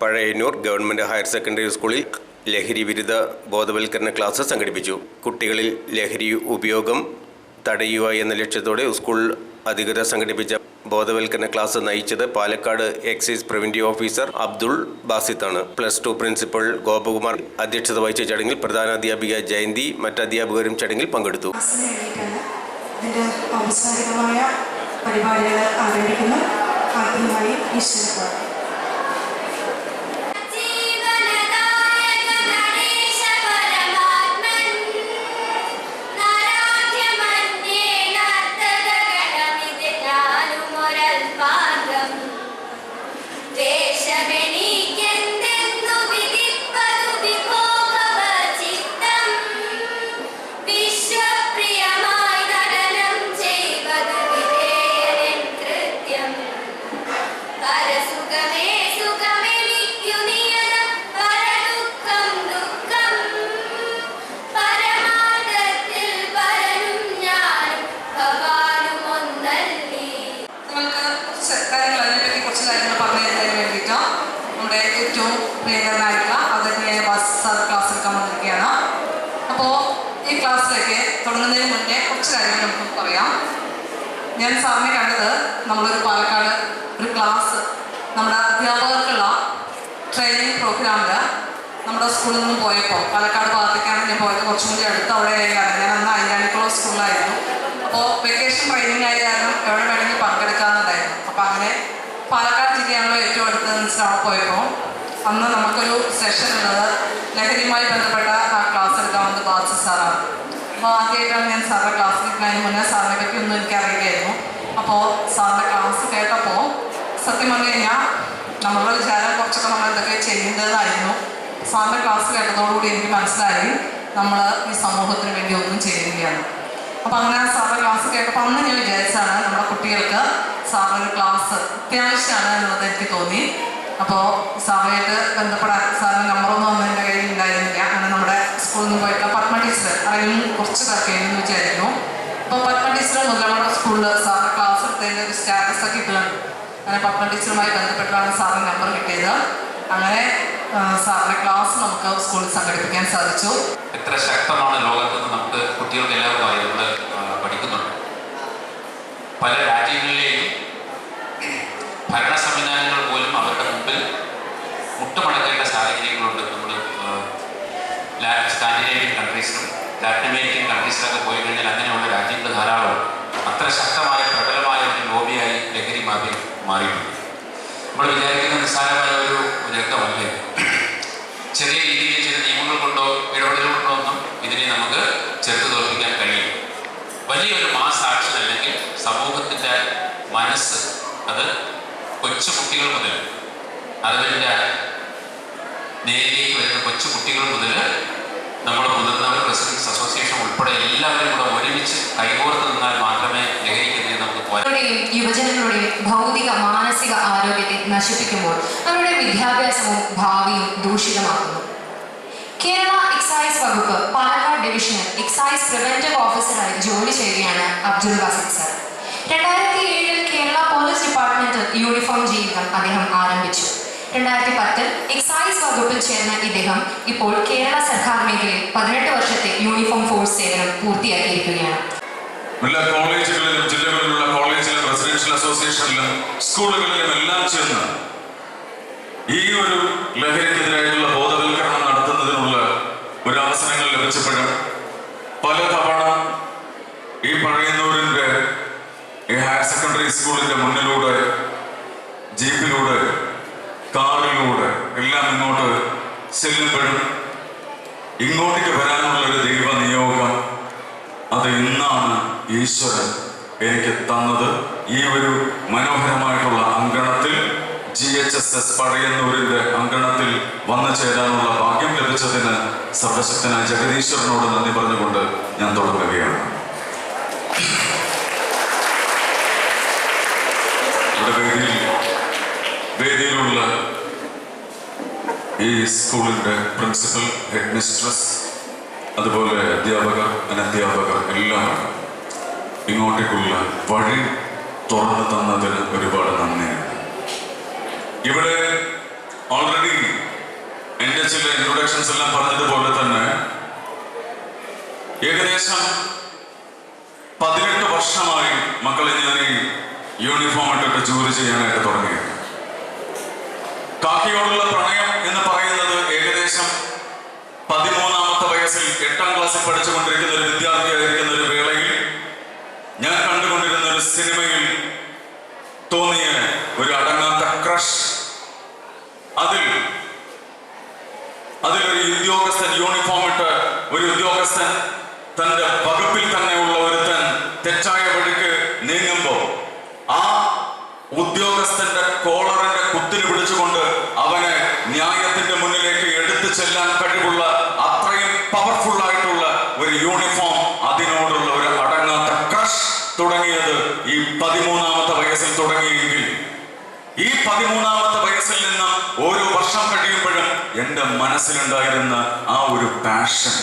Pazhayannur government higher secondary സ്കൂളിൽ ലഹരി വിരുദ്ധ ബോധവൽക്കരണ ക്ലാസ് സംഘടിപ്പിച്ചു. കുട്ടികളിൽ ലഹരി ഉപയോഗം തടയുക എന്ന ലക്ഷ്യത്തോടെ സ്കൂൾ അധികൃതർ സംഘടിപ്പിച്ച ബോധവൽക്കരണ ക്ലാസ് നയിച്ചത് Palakkad excise preventive officer Abdul ബാസിത്താണ്. +2 പ്രിൻസിപ്പൽ ഗോപകുമാർ അധ്യക്ഷത വഹിച്ച ചടങ്ങിൽ പ്രധാനാധ്യാപിക ജയന്തി മറ്റ് അധ്യാപകരും ചടങ്ങിൽ പങ്കെടുത്തു. ഔപചാരികമായ പരിപാടികൾ ആരംഭിക്കുന്നു. ആദ്യമായി ഈശ്വരപാഠം. നമ്മുടെ ഏറ്റവും പ്രിയങ്കരനായിട്ടുള്ള ആദരണീയ സാർ ക്ലാസ് എടുക്കാൻ വന്നിരിക്കുകയാണ്. അപ്പോൾ ഈ ക്ലാസ്സിലേക്ക് തുടങ്ങുന്നതിന് മുന്നേ കുറച്ച് കാര്യങ്ങൾ നമുക്ക് പറയാം. ഞാൻ സാറിനെ കണ്ടത് നമ്മളൊരു പാലക്കാട് ഒരു ക്ലാസ് നമ്മുടെ അധ്യാപകർക്കുള്ള ട്രെയിനിങ് പ്രോഗ്രാമിൽ നമ്മുടെ സ്കൂളിൽ നിന്ന് പോയപ്പോൾ പാലക്കാട് ഭാഗത്തേക്കാണ് ഞാൻ പോയത്. കുറച്ചും കൂടി അടുത്ത് അവിടെയാണ്. ഞാൻ അന്ന് ഐരാണിക്കുളം സ്കൂളിലായിരുന്നു. അപ്പോൾ വെക്കേഷൻ ട്രെയിനിങ് ആയ കാരണം എവിടെ വേണമെങ്കിൽ പങ്കെടുക്കാവുന്നതായിരുന്നു. അപ്പോൾ അങ്ങനെ പാലക്കാട് ജില്ലയാണല്ലോ ഏറ്റവും അടുത്ത് അവിടെ പോയപ്പോൾ അന്ന് നമുക്കൊരു സെഷൻ ഉള്ളത് ലഹരിയുമായി ബന്ധപ്പെട്ട ആ ക്ലാസ് എടുക്കാവുന്ന ബാസി സാറാണ്. അപ്പോൾ ആദ്യമായിട്ടാണ് ഞാൻ സാറിൻ്റെ ക്ലാസ് കേൾക്കുന്നതിന് മുന്നേ സാറിനെ പറ്റി ഒന്നും എനിക്കറിയില്ലായിരുന്നു. അപ്പോൾ സാറിൻ്റെ ക്ലാസ് കേട്ടപ്പോൾ സത്യം പറഞ്ഞു കഴിഞ്ഞാൽ നമ്മളുടെ വിചാരം കുറച്ചൊക്കെ നമ്മൾ എന്തൊക്കെ ചെയ്യേണ്ടതായിരുന്നു. സാറിൻ്റെ ക്ലാസ് കേട്ടതോടുകൂടി എനിക്ക് മനസ്സിലായി നമ്മൾ ഈ സമൂഹത്തിന് വേണ്ടി ഒന്നും ചെയ്യുകയാണ്. അപ്പോൾ അങ്ങനെ സാറിൻ്റെ ക്ലാസ് കേട്ടപ്പോൾ അന്ന് ഞാൻ വിചാരിച്ചാണ് നമ്മുടെ കുട്ടികൾക്ക് സാറിൻ്റെ ക്ലാസ് അത്യാവശ്യമാണ് എന്നുള്ളത് എനിക്ക് തോന്നി. അപ്പോൾ സാറുമായിട്ട് ബന്ധപ്പെടാൻ സാറിൻ്റെ നമ്പറൊന്നും ഒന്നും എൻ്റെ കയ്യിൽ ഉണ്ടായിരുന്നില്ല. അങ്ങനെ നമ്മുടെ സ്കൂളിൽ നിന്ന് പോയിട്ടുള്ള പത്മ ടീച്ചർ അറിയും കുറച്ച് തർക്കമെന്ന് വിചാരിക്കുന്നു. അപ്പോൾ പത്മ ടീച്ചർ മുതൽ നമ്മുടെ സ്കൂളിൽ സാറിൻ്റെ ക്ലാസ് എടുത്തതിൻ്റെ ഒരു സ്റ്റാറ്റസൊക്കെ ഇട്ടുകയാണ്. അങ്ങനെ പത്മ ടീച്ചറുമായി ബന്ധപ്പെട്ടാണ് സാറിൻ്റെ നമ്പർ കിട്ടിയത്. അങ്ങനെ സാറിൻ്റെ ക്ലാസ് നമുക്ക് സ്കൂളിൽ സംഘടിപ്പിക്കാൻ സാധിച്ചു. എത്ര ശക്തമാണ് ലോകത്തെന്ന് നമുക്ക് കുട്ടികൾക്ക് എല്ലാവർക്കും നമ്മൾ പഠിക്കുന്നുണ്ട്. പല രാജ്യങ്ങളിലെയും ഭരണ സംവിധാനങ്ങൾ പോലും അവരുടെ മുമ്പിൽ മുട്ടുമടക്കേണ്ട സാഹചര്യങ്ങളുണ്ട്. നമ്മൾ സ്കാൻഡിനേവിയൻ കൺട്രീസിലും ലാറ്റിൻ അമേരിക്കൻ കൺട്രീസിലൊക്കെ പോയി കഴിഞ്ഞാൽ അങ്ങനെയുള്ള രാജ്യങ്ങൾ ധാരാളം അത്ര ശക്തമായ പ്രബലമായ ഒരു ലോബിയായി ലഹരി മാഫിയ മാറിയിട്ടുണ്ട്. നമ്മൾ വിചാരിക്കുന്ന നിസ്സാരമായ ഒരു രംഗമല്ലേ. ചെറിയ രീതിയിൽ ചില നിയമങ്ങൾ കൊണ്ടോ ഇടപെടൽ കൊണ്ടോ ഒന്നും ഇതിനെ നമുക്ക് ചെറുത്ത് തോൽപ്പിക്കാൻ കഴിയും. വലിയൊരു മാസ് ആക്ഷൻ അല്ലെങ്കിൽ സമൂഹത്തിൻ്റെ മനസ്സ് അത് കൊച്ചു കുട്ടികൾ മുതൽ അതിൻ്റെ നേരിലേക്ക് വരുന്ന കൊച്ചു കുട്ടികൾ മുതൽ നമ്മൾ മുതിർന്നവർ റെസിഡൻസ് അസോസിയേഷൻ ഉൾപ്പെടെ എല്ലാവരും കൂടെ ഒരുമിച്ച് കൈകോർത്ത് നിന്നാൽ മാത്രമേ ലഹരിക്കെതിരെ നമുക്ക് പോരാ. യുവജനങ്ങളുടെയും ഭൗതിക മാനസിക ആരോഗ്യത്തെ നശിപ്പിക്കുമ്പോൾ അവരുടെ വിദ്യാഭ്യാസവും ഭാവിയും ദൂഷിതമാക്കുന്നു. കേരള എക്സൈസ് വകുപ്പ് പാലക്കാട് ഡിവിഷനിൽ എക്സൈസ് പ്രിവന്റീവ് ഓഫീസറായി ജോലി ചെയ്യുകയാണ് അബ്ദുൾ ബാസിത് സർ. 2007 കേരള പോലീസ് ഡിപ്പാർട്ട്മെന്റിൽ യൂണിഫോം ജീവിതം അദ്ദേഹം ആരംഭിച്ചു. 2010 എക്സൈസ് വകുപ്പിൽ ചേർന്ന ഇദ്ദേഹം ഇപ്പോൾ കേരള സർക്കാർ മേഖലയിൽ 18 വർഷത്തെ യൂണിഫോം ഫോഴ്സ് സേവനം പൂർത്തിയാക്കിയിരിക്കുകയാണ്. എല്ലാ കോളേജുകളിലും ജില്ലകളിലുള്ള കോളേജിലും റെസിഡൻഷ്യൽ അസോസിയേഷനിലും സ്കൂളുകളിലും എല്ലാം ചേർന്ന് ഈ ഒരു ലഹരിക്കെതിരായിട്ടുള്ള ബോധവൽക്കരണം നടത്തുന്നതിനുള്ള ഒരു അവസരങ്ങൾ ലഭിച്ചപ്പോഴും പല തവണ ഈ പഴയന്നൂരിൻ്റെ ഈ ഹയർ സെക്കൻഡറി സ്കൂളിൻ്റെ മുന്നിലൂടെ ജീപ്പിലൂടെ കാറിലൂടെ എല്ലാം ഇങ്ങോട്ട് ചെല്ലുമ്പോഴും ഇങ്ങോട്ടേക്ക് വരാനുള്ളൊരു ദൈവ നിയോഗം അത് ഇന്നാണ് ഈശ്വരൻ എനിക്ക് തന്നത്. ഈ ഒരു മനോഹരമായിട്ടുള്ള അങ്കണത്തിൽ GHSS പഴയന്നൂരിൻ്റെ അങ്കണത്തിൽ വന്നു ചേരാനുള്ള ഭാഗ്യം ലഭിച്ചതിന് സർവശക്തനായ ജഗദീശ്വരനോട് നന്ദി പറഞ്ഞുകൊണ്ട് ഞാൻ തുടങ്ങുകയാണ്. ഇവിടെ വേദിയിലുള്ള ഈ സ്കൂളിൻ്റെ പ്രിൻസിപ്പൽ, ഹെഡ് മിസ്ട്രസ്, അതുപോലെ അധ്യാപകർ, അനധ്യാപകർ എല്ലാം ഇങ്ങോട്ടേക്കുള്ള വഴി തുറന്നു തന്നതിന് ഒരുപാട് നന്ദിയുണ്ട്. ഇവിടെ ഓൾറെഡി എൻ്റെ ചില ഇൻട്രൊഡക്ഷൻസ് എല്ലാം പറഞ്ഞതുപോലെ തന്നെ ഏകദേശം 18 വർഷമായി മക്കളെ ഞാൻ ഈ യൂണിഫോം ഇട്ടിട്ട് ജോലി ചെയ്യാനായിട്ട് തുടങ്ങിയത്. കാക്കിയോടുള്ള പ്രണയം എന്ന് പറയുന്നത് ഏകദേശം 13-ാമത്തെ വയസ്സിൽ 8ാം ക്ലാസ്സിൽ പഠിച്ചുകൊണ്ടിരിക്കുന്ന ഒരു വിദ്യാർത്ഥിയായിരിക്കുന്ന ഒരു വേളയിൽ ഞാൻ കണ്ടുകൊണ്ടിരുന്ന ഒരു സിനിമയിൽ തോന്നിയ ഒരു അടങ്ങാത്ത ക്രഷ്. അതിലൊരു ഉദ്യോഗസ്ഥൻ യൂണിഫോം ഇട്ട് ഒരു ഉദ്യോഗസ്ഥൻ തന്റെ വകുപ്പിൽ തന്നെയുള്ള ഒരുത്തൻ തെറ്റായ വഴിക്ക് നീങ്ങുമ്പോൾ ആ ഉദ്യോഗസ്ഥന്റെ കോളറിന്റെ കുത്തിന് പിടിച്ചുകൊണ്ട് അവനെ ന്യായത്തിന്റെ മുന്നിലേക്ക് എടുത്തു ചെല്ലാൻ കഴിവുള്ള അത്രയും പവർഫുൾ ആയിട്ടുള്ള ഒരു യൂണിഫോം, അതിനോടുള്ള ഒരു അടങ്ങാത്ത ക്രഷ് തുടങ്ങിയത് ഈ 13-ാമത്തെ വയസ്സിൽ തുടങ്ങിയെങ്കിൽ ഈ 13-ാമത്തെ വയസ്സിൽ നിന്ന് ഓരോ വർഷം കഴിയുമ്പോഴും എൻ്റെ മനസ്സിലുണ്ടായിരുന്ന ആ ഒരു പാഷൻ